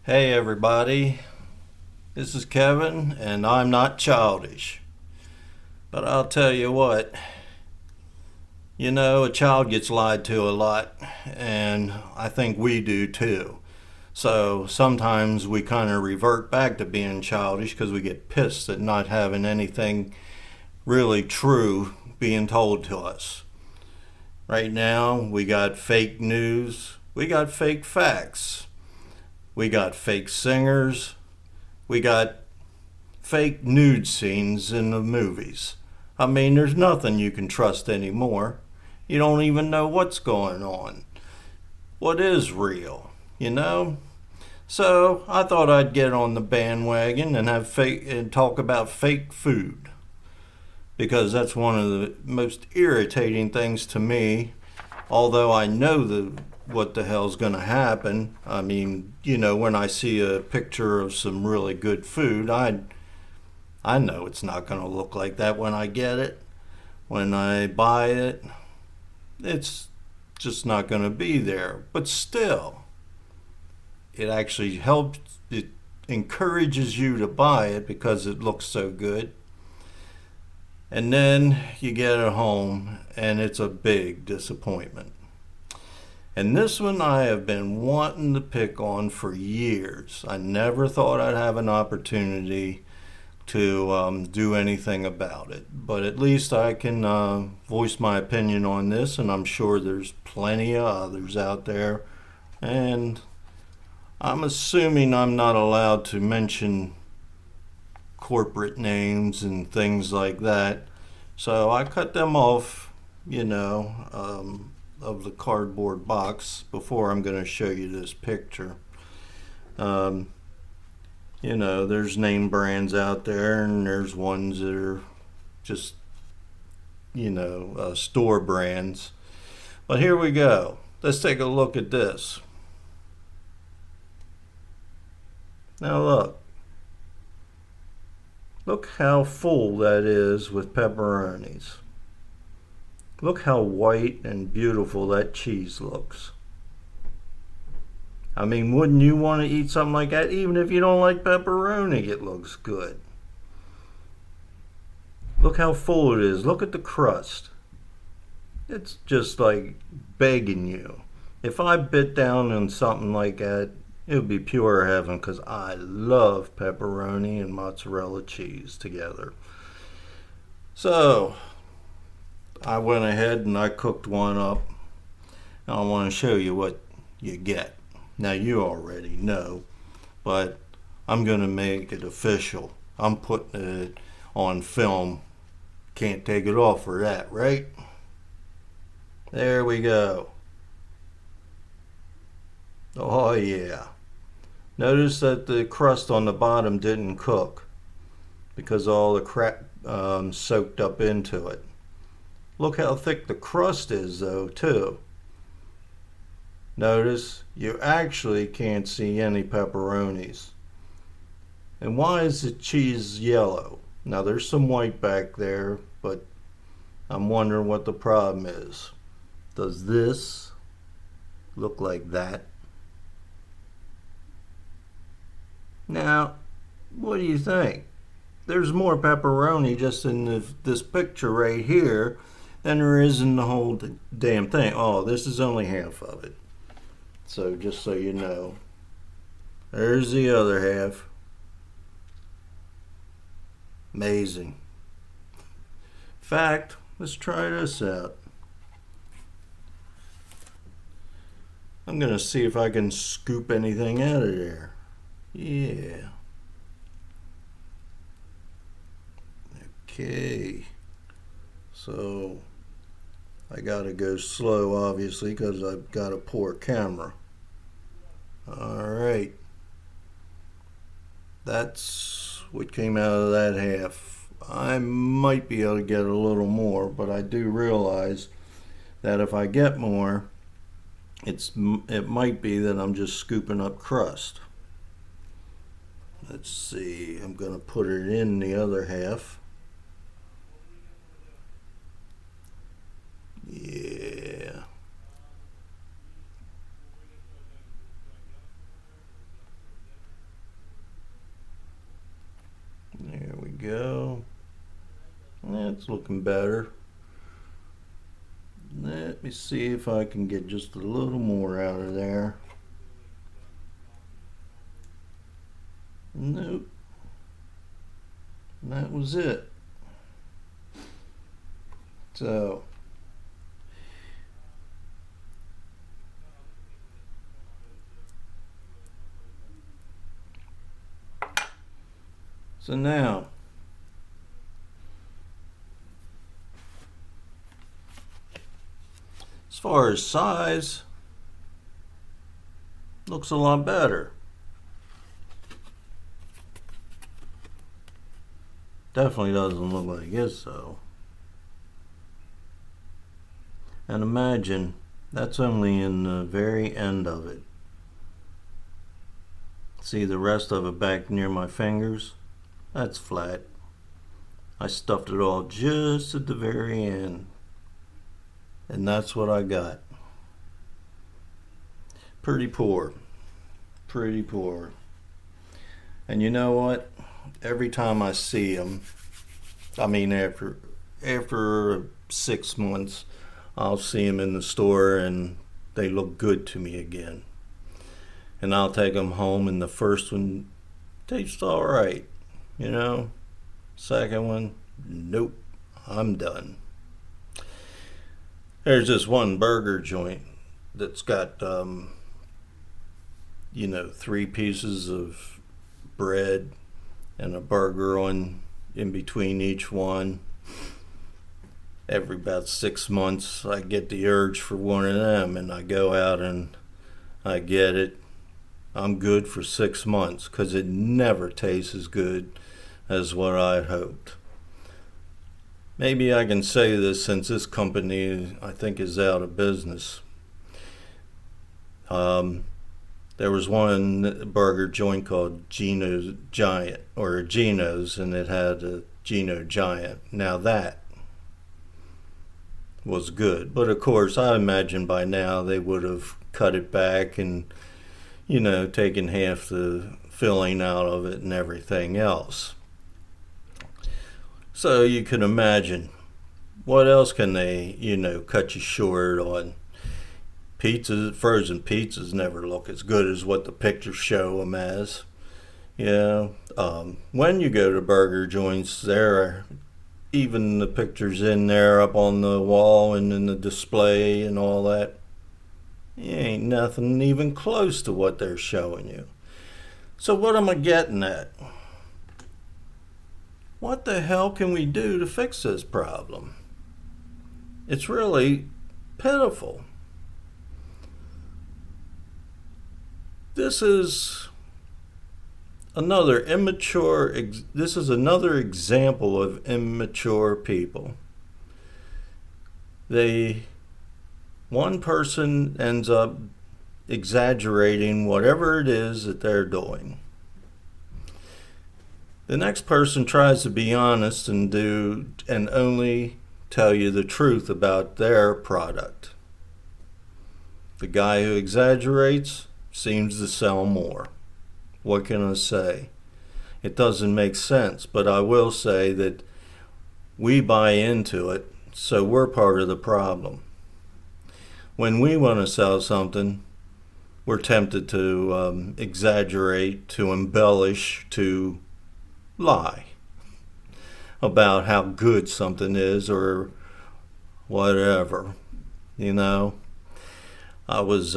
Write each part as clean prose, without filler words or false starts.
Hey everybody, this is Kevin, and I'm not childish. But I'll tell you what, a child gets lied to a lot, and I think we do too. So sometimes we kind of revert back to being childish because we get pissed at not having anything really true being told to us. Right now, we got fake news, we got fake facts, we got fake singers, we got fake nude scenes in the movies. I mean, there's nothing you can trust anymore. You don't even know what's going on. What is real, you know? So I thought I'd get on the bandwagon and have fake and talk about fake food because that's one of the most irritating things to me. Although I know what the hell's going to happen. I mean, when I see a picture of some really good food, I know it's not going to look like that when I get it. When I buy it, it's just not going to be there. But still, it actually helps, it encourages you to buy it because it looks so good. And then you get it home and it's a big disappointment. And this one I have been wanting to pick on for years. I never thought I'd have an opportunity to do anything about it. But at least I can voice my opinion on this, and I'm sure there's plenty of others out there. And I'm assuming I'm not allowed to mention corporate names and things like that. So I cut them off, of the cardboard box before I'm going to show you this picture. Um, there's name brands out there, and there's ones that are just, store brands. But here we go. Let's take a look at this. Now look. Look how full that is with pepperonis. Look how white and beautiful that cheese looks. I mean, wouldn't you want to eat something like that? Even if you don't like pepperoni, it looks good. Look how full it is. Look at the crust. It's just like begging you. If I bit down on something like that, it would be pure heaven because I love pepperoni and mozzarella cheese together. So, I went ahead and I cooked one up. And I want to show you what you get. Now you already know, but I'm going to make it official. I'm putting it on film. Can't take it off for that, right? There we go. Oh yeah. Notice that the crust on the bottom didn't cook because all the crap soaked up into it. Look how thick the crust is though too. Notice you actually can't see any pepperonis. And why is the cheese yellow? Now there's some white back there, but I'm wondering what the problem is. Does this look like that? Now, what do you think? There's more pepperoni just in this picture right here than there is in the whole damn thing. Oh, this is only half of it. So just so you know, there's the other half. Amazing. In fact, let's try this out. I'm going to see if I can scoop anything out of there. Yeah. Okay. So I gotta go slow obviously because I've got a poor camera. Alright. That's what came out of that half. I might be able to get a little more, but I do realize that if I get more, it might be that I'm just scooping up crust. Let's see, I'm going to put it in the other half. Yeah. That's looking better. Let me see if I can get just a little more out of there. Nope. That was it. So now as far as size, looks a lot better. Definitely doesn't look like this though. And imagine that's only in the very end of it. See the rest of it back near my fingers? That's flat. I stuffed it all just at the very end. And that's what I got. Pretty poor. Pretty poor. And you know what? Every time I see them, I mean after 6 months, I'll see them in the store and they look good to me again. And I'll take them home and the first one tastes all right, you know. Second one, nope, I'm done. There's this one burger joint that's got, 3 pieces of bread and a burger in between each one. Every about 6 months, I get the urge for one of them, and I go out and I get it. I'm good for 6 months because it never tastes as good as what I hoped. Maybe I can say this since this company, I think, is out of business. There was one burger joint called Gino's Giant, or Gino's, and it had a Gino Giant. Now that was good. But of course, I imagine by now they would have cut it back and, taken half the filling out of it and everything else. So you can imagine, what else can they, cut you short on? Pizzas, frozen pizzas never look as good as what the pictures show them as. When you go to burger joints, there are even the pictures in there up on the wall and in the display and all that. It ain't nothing even close to what they're showing you. So what am I getting at? What the hell can we do to fix this problem? It's really pitiful. This is another example of immature people. One person ends up exaggerating whatever it is that they're doing. The next person tries to be honest and only tell you the truth about their product. The guy who exaggerates seems to sell more. What can I say? It doesn't make sense, but I will say that we buy into it, so we're part of the problem. When we want to sell something, we're tempted to exaggerate, to embellish, to lie about how good something is or whatever. I was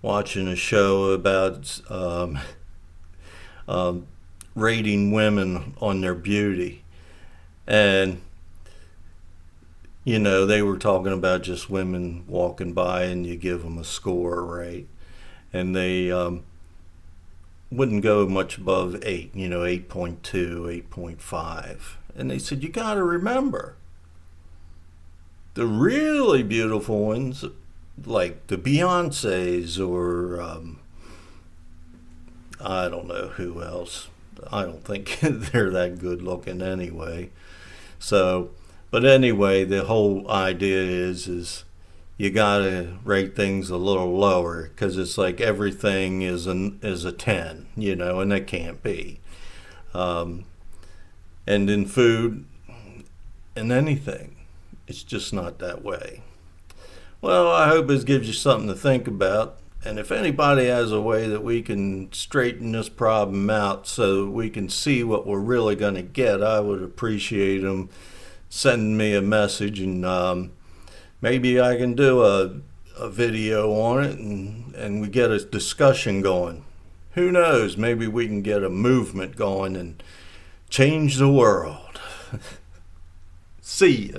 watching a show about rating women on their beauty, and they were talking about just women walking by and you give them a score, right? And they wouldn't go much above 8, 8.2, 8.5. And they said, you got to remember, the really beautiful ones, like the Beyoncés or I don't know who else. I don't think they're that good looking anyway. So, but anyway, the whole idea is you gotta rate things a little lower because it's like everything is a 10, and that can't be. and in food and anything. It's just not that way. Well, I hope this gives you something to think about. And if anybody has a way that we can straighten this problem out so we can see what we're really going to get, I would appreciate them sending me a message, and maybe I can do a video on it, and we get a discussion going. Who knows? Maybe we can get a movement going and change the world. See ya.